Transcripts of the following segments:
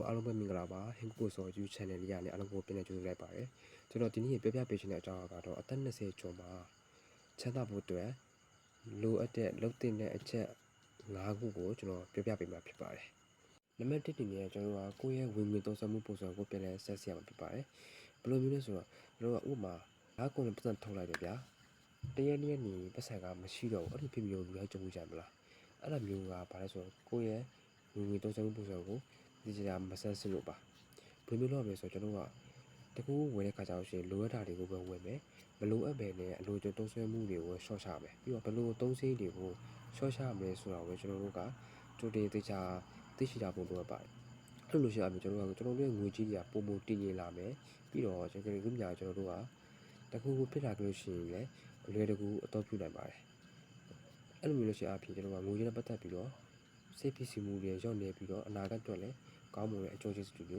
အားလုံးပဲမင်္ဂလာပါဟင်ကိုဆို YouTube channel လေးကနေအားလုံးကိုပြန်လည်ကြိုဆိုလိုက်ပါတယ်ကျွန်တော်ဒီနေ့ပြပြပေးချင်တဲ့အကြောင်းကတော့အသက်20ကျော်မှာချမ်းသာဖို့အတွက်လိုအပ်တဲ့လုပ်တဲ့အချက်5ခုကိုကျွန်တော်ပြပြပေးမှာဖြစ်ပါတယ်နံပါတ်1တင်နေကျွန်တော်ကကိုယ့်ရဲ့ဝင်ငွေသုံးစွဲမှုပုံစံကိုပြန်လည်ဆက်စီရမှာဖြစ်ပါတယ်ဘယ်လိုမျိုးလဲဆိုတော့ကျွန်တော်ကဥပမာ5ကုန်ပတ်စံထုတ်လိုက်တယ်ဗျာတရက်နေ့နေပတ်စံကမရှိတော့ဘူးအဲ့ဒီဖြစ်မျိုးလူတိုင်းကြုံကြမလားအဲ့လိုမျိုးကဘာလဲဆိုတော့ကိုယ့်ရဲ့ဝင်ငွေသုံးစွဲမှုပုံစံကိုဒီကြမဆန်းစစ်လို့ပါဘယ်လိုလုပ်ရမလဲဆိုတော့ကျွန်တော်ကတကူဝယ်တဲ့ခါကျတော့ရှင်လိုအပ်တာတွေကိုပဲဝယ်မယ်မလိုအပ်ပဲနဲ့အလိုကျသုံးစွဲမှုတွေကိုရှော့ချမယ်ပြီးတော့ဘယ်လိုသုံးစိမ့်တွေကိုရှော့ချမလဲဆိုတာကိုကျွန်တော်တို့ကကြိုတင်သိချာသိရှိတာဖို့လိုအပ်ပါတယ်အဲ့လိုရှိရမယ်ကျွန်တော်တို့ရဲ့ငွေကြီးတွေကပုံပုံတည်ငြိမ်လာမယ်ပြီးတော့ကျွန်တော်တို့ညာကျွန်တော်တို့ကတကူကိုဖြစ်လာကြလို့ရှိရင်လည်းအလွယ်တကူအတော့ပြုနိုင်ပါတယ်အဲ့လိုမျိုးလို့ရှိအဖြစ်ကျွန်တော်ကငွေကြီးနဲ့ပတ်သက်ပြီးတော့စိတ်ဖြစ်စီမှုတွေရော့နေပြီးတော့အနာဂတ်အတွက်လည်းကောင်းမွန်တဲ့အကျိုးကျေးဇူးတွေ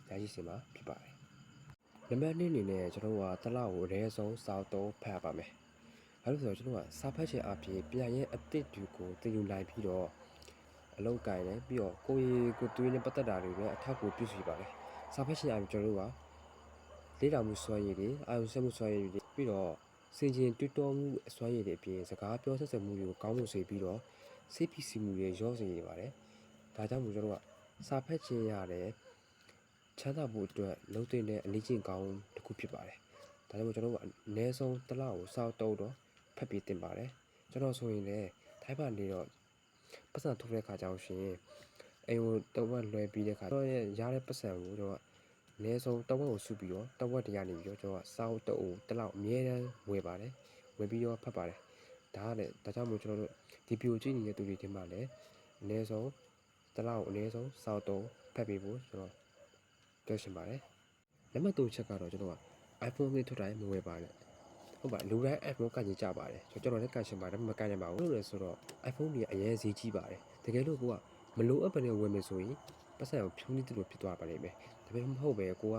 ရရှိစေမှာဖြစ်ပါတယ်။နံပါတ်2အနေနဲ့ကျွန်တော်ကတလောက်ကိုအနည်းဆုံးစောက်တော့ဖတ်ပါမယ်။အဲလိုဆိုတော့ကျွန်တော်ကစာဖတ်ခြင်းအပြင်ပြန်ရဲ့အတစ်တွေကိုသင်ယူနိုင်ပြီးတော့အလောက်ကိုင်းတယ်ပြီးတော့ကိုယ်သွေးနဲ့ပတ်သက်တာတွေလည်းအထောက်အကူပြုစီပါတယ်။စာဖတ်ခြင်းအပြင်ကျွန်တော်တို့ကလေ့လာမှုစွမ်းရည်တွေအာရုံစိုက်မှုစွမ်းရည်တွေပြီးတော့စင်ကျင်တွတ်တော်မှုအစွမ်းရည်တွေအပြင်စကားပြောဆက်ဆံမှုတွေကိုကောင်းမွန်စေပြီးတော့စိတ်ဖြစ်စီမှုတွေရောစေနေပါတယ်။ဒါကြောင့်မို့ကျွန်တော်ကစာဖတ်ခြင်းရတယ်ချမ်းသာဖို့အတွက်လုပ်တဲ့အလေးချိန်ကောင်းတစ်ခုဖြစ်ပါတယ်။ဒါကြောင့်မို့ကျွန်တော်ကအနည်းဆုံးတစ်လကိုစောက်တော့ဖတ်ပြီးတင်ပါတယ်။ကျွန်တော်ဆိုရင်လည်းထိုင်းပါနေတော့ပတ်စံထုတ်တဲ့ခါကျတော့ရှင်အိမ်ကိုတဝက်လွှဲပြီးတဲ့ခါတော့ရတဲ့ပတ်စံကိုကျွန်တော်ကအနည်းဆုံးတဝက်ကိုစုပြီးတော့တဝက်တရားနေပြီးတော့ကျွန်တော်ကစောက်တော့တစ်လောက်အမြဲတမ်းဝယ်ပါတယ်။ဝယ်ပြီးတော့ဖတ်ပါတယ်။ဒါကြောင့်မို့ကျွန်တော်တို့ဒီဗီဒီယိုကြည့်နေတဲ့သူတွေထဲမှာလည်းအနည်းဆုံးတစ်လောက်အနည်းဆုံးစောက်တော့ဖတ်ပြီးဖို့ကျွန်တော်ပြောချင်ပါတယ်။နံပါတ်3ချက်ကတော့ကျွန်တော်က iPhone လေးထွက်တိုင်းမဝယ်ပါနဲ့။ဟုတ်ပါလူတိုင်း iPhone ကကြီးကြပါတယ်။ကျွန်တော်လည်းကန်ရှင်ပါတယ်မကန်နိုင်ပါဘူး။လို့လဲဆိုတော့ iPhone ကြီးအရင်ဈေးကြီးပါတယ်။တကယ်လို့ကိုကမလိုအပ်ဘဲနဲ့ဝယ်မယ်ဆိုရင်ပတ်စံကိုဖြုံးနေတယ်လို့ဖြစ်သွားပါလိမ့်မယ်။ဒါပေမဲ့မဟုတ်ပဲကိုက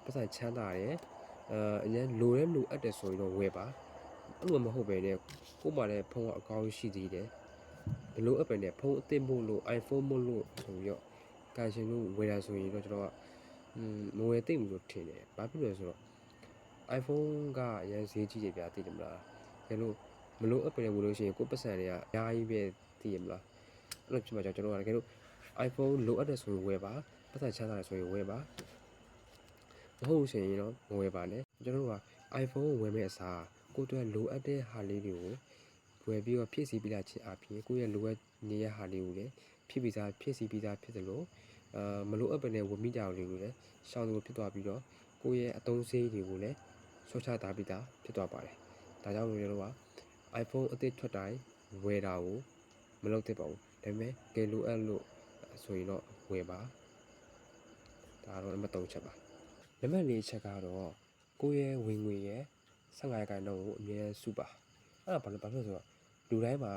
ပတ်စံချမ်းသာတယ်အရင်လိုအပ်တယ်ဆိုရင်တော့ဝယ်ပါ။အဲ့လိုမဟုတ်ပဲနဲ့ကို့မှာလည်းဖုန်းကအကောင်းရှိသေးတယ်။ဘလို့အပ်ပဲနဲ့ဖုန်းအသစ်မို့လို့ iPhone မို့လို့ဆိုပြီးတော့ကန်ရှင်လို့ဝယ်တာဆိုရင်တော့ကျွန်တော်ကမဝယ်သိမ့်ဘူးလို့ထင်တယ်။ဘာဖြစ်လို့လဲဆိုတော့ iPhone ကအရင်ဈေးကြီးတယ်ဗျာသိတယ်မလား။ဒါလို့မလို့အပ်ပဲနဲ့ဝယ်လို့ရှိရင်ကို့ပတ်စံတွေကအများကြီးပဲသိရမလား။အဲ့လိုဖြစ်မှကျွန်တော်ကတကယ်လို့ iPhone လိုအပ်တယ်ဆိုရင်ဝယ်ပါပတ်စံချမ်းသာတယ်ဆိုရင်ဝယ်ပါမဟုတ်ဆိုရင်တော့မဝယ်ပါနဲ့ကျွန်တော်တို့က iPhone ကိုဝယ်မဲ့အစားကိုယ့်အတွက်လိုအပ်တဲ့ဟာလေးတွေကိုဝယ်ပြီးတော့ဖြည့်ဆည်းပြီးလာခြင်းအပြင်ကိုယ့်ရဲ့လိုအပ်နေတဲ့ဟာလေးကိုလည်းဖြည့်ဆည်းပြီးသားဖြစ်သလိုမလိုအပ်ပဲနဲ့ဝယ်မိကြအောင်လေးကိုလည်းရှောင်လို့ဖြစ်သွားပြီးတော့ကိုယ့်ရဲ့အသုံးစရိတ်တွေကိုလည်းဆွချထားပြီးသားဖြစ်သွားပါတယ်ဒါကြောင့်ကျွန်တော်တို့က iPhone အသစ်ထွက်တိုင်းဝယ်တာကိုမလုပ်သင့်ပါဘူးဒါပေမဲ့ကယ်လိုအပ်လို့ဆိုရင်တော့ဝယ်ပါဒါတော့နံပါတ်3ချက်ပါနံပါတ်4ချက်ကတော့ကိုယ့်ရဲ့ဝင်ငွေရဲ့15%ကိုအမြဲစုပါအဲ့ဒါဘာလို့ဆိုတော့လူတိုင်းမှာ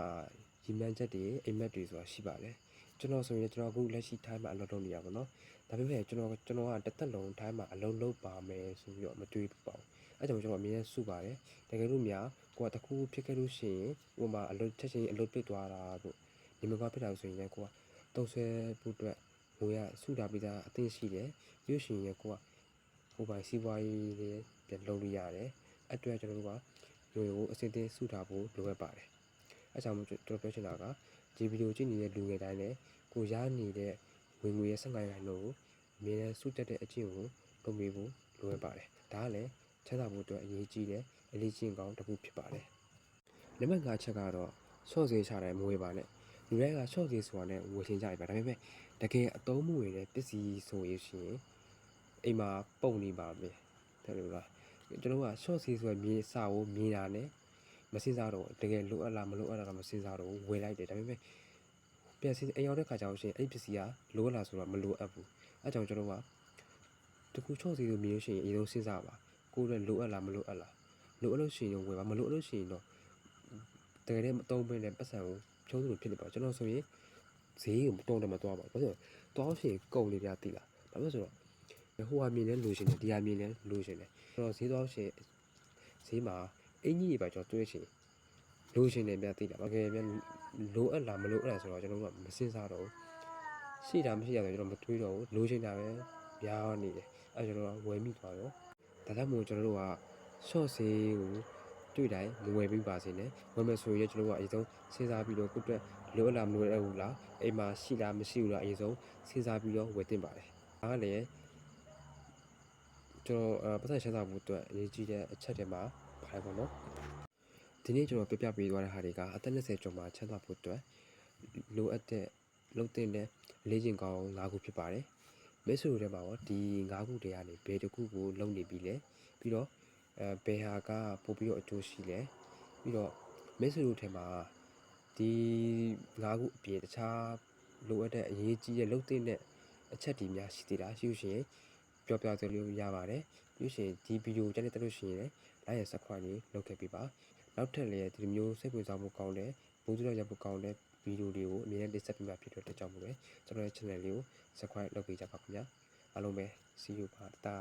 ရည်မှန်းချက်တွေအိမ်မက်တွေဆိုတာရှိပါတယ်ကျွန်တော်ဆိုရင်ကျွန်တော်အခုလက်ရှိထိုင်းမှာအလုပ်လုပ်နေရပါတော့ဒါပေမဲ့ကျွန်တော်ကတစ်သက်လုံးထိုင်းမှာအလုပ်လုပ်ပါမယ်ဆိုပြီးတော့မတွေးပါဘူးအဲ့ကြောင့်ကျွန်တော်အမြဲစုပါတယ်တကယ်လို့များကိုကတခုဖြစ်ခဲ့လို့ရှိရင်ဟိုမှာအလုပ်ချက်ချင်းအလုပ်ပြစ်သွားတာတို့ဒီမှာဖြစ်တာဆိုရင်လည်းကိုကတုံးဆွဲဖို့အတွက်ငွေရစုတာပြီးသားအသိရှိတယ်ရွှေရှင်ရကိုကဟိုပိုင်းစီးပွားရေးတွေပြန်လုပ်လို့ရတယ်အဲ့အတွက်ကျွန်တော်တို့ကငွေကိုအစစ်အသေးစုထားဖို့လိုအပ်ပါတယ်အဲကြောင့်ကျွန်တော်ပြောချင်တာကဒီဗီဒီယိုကြည့်နေတဲ့လူငယ်တိုင်းလည်းကိုရနေတဲ့ဝင်ငွေရဲ့15%ကိုအမြဲတမ်းစုတက်တဲ့အကျင့်ကိုလုပ်မိဖို့လိုအပ်ပါတယ်ဒါကလည်းချမ်းသာဖို့အတွက်အရေးကြီးတဲ့အလေးချင်းကောင်းတစ်ခုဖြစ်ပါတယ်နံပါတ်5ချက်ကတော့ဆော့ဈေးချတယ်မဝေပါနဲ့လူတိုင်းကဆော့ဈေးဆိုတာနဲ့ဝယ်ချင်ကြတယ်ဗျဒါပေမဲ့တကယ်အသုံးမဝင်တဲ့ပစ္စည်းဆိုရင်အိမ်မှာပုံနေပါမယ်တဲ့လို့လားကျွန်တော်က short ဈေးဆိုမြေစာကိုမြင်တာနဲ့မစင်စားတော့တကယ်လိုအပ်လားမလိုအပ်တာတော့မစင်စားတော့ဝယ်လိုက်တယ်ဒါပေမဲ့ပြန်စင်အိမ်ရောက်တဲ့ခါကျတော့ရှင်အဲ့ပစ္စည်းကလိုအပ်လားဆိုတော့မလိုအပ်ဘူးအဲကြောင့်ကျွန်တော်ကတခု short ဈေးကိုမြင်လို့ရှိရင်အရင်ဆုံးစဉ်းစားပါကိုယ်လိုအပ်လားမလိုအပ်လားလိုအပ်လို့ရှိရင်ဝယ်ပါမလိုအပ်လို့ရှိရင်တော့တကယ်တည်းမသုံးဘဲနဲ့ပတ်စံကိုဖြုံးသလိုဖြစ်နေပါကျွန်တော်ဆိုရင်ဈေးကိုမတုံးတယ်မသွားပါဘူးဘာလို့လဲတောင်းရှင်ကုန်နေပြသိလားဘာလို့ဆိုတော့ဟိုဟာမြင်လဲလိုချင်တယ်ဒီဟာမြင်လဲလိုချင်တယ်ကျွန်တော်ဈေးသွားရှင်ဈေးမှာအင်ကြီးတွေပါကျွန်တော်တွေးချင်လိုချင်တယ်ပြသိလားဘာကဲပြန်လိုအပ်လားမလိုအပ်လားဆိုတော့ကျွန်တော်ကမစင်စားတော့ ရှိတာမရှိတာဆိုကျွန်တော်မတွေးတော့ဘူးလိုချင်တာပဲများနေတယ်အဲကျွန်တော်ဝယ်မိသွားရောဒါကြောင့်မို့ကျွန်တော်တို့က short ဈေးကိုတွေ့တိုင်းမဝယ်ပြီးပါစေနဲ့ဝယ်မယ်ဆိုရင်ကျွန်တော်တို့ကအရင်ဆုံးစဉ်းစားပြီးတော့ကိုယ့်အတွက်လိုအပ်လားမလိုအပ်ဘူးလားအိမ်မှာရှိလားမရှိဘူးလားအရင်ဆုံးစဉ်းစားပြီးတော့ဝယ်သင့်ပါတယ်ဒါကလည်းကျွန်တော်ပတ်သက်ချမ်းသာဖို့အတွက်အရေးကြီးတဲ့အချက်တွေမှာပါတယ်ပေါ့နော်ဒီနေ့ကျွန်တော်ပြပြပေးသွားတဲ့ဟာတွေကအသက်20ကျော်မှာချမ်းသာဖို့အတွက်လိုအပ်တဲ့လုပ်တဲ့လေ့ကျင့်ကောင်း၅ခုဖြစ်ပါတယ်မဲဆူတွေထဲမှာတော့ဒီ၅ခုတည်းကနေဘယ်တစ်ခုကိုလုပ်နေပြီလဲပြီးတော့ဘယ်ဟာကပို့ပြီးတော့အကျိုးရှိလဲပြီးတော့မဲဆူတွေထဲမှာဒီ၅ခုအပြင်တခြားလိုအပ်တဲ့အရေးကြီးတဲ့လုပ်တဲ့အချက်တွေများရှိသေးတာရှိလို့ရှိရင်ပြောပြသေးလို့ရပါတယ်ပြီးရှင်ဒီဗီဒီယိုကြည့်တဲ့လို့ရှိရင်လည်း like and subscribe လေးလုပ်ခဲ့ပေးပါနောက်ထပ်လည်းဒီမျိုးစိတ်ဝင်စားမှုကောင်းတဲ့ဘုရားရဖို့ကောင်းတဲ့ဗီဒီယိုတွေကိုအမြဲတမ်းတင်ဆက်ပေးမှာဖြစ်တဲ့အတွက်ကြောင့်မို့လဲကျွန်တော်ရဲ့ channel လေးကို subscribe လုပ်ပေးကြပါခင်ဗျာအားလုံးပဲ see you ပါတာ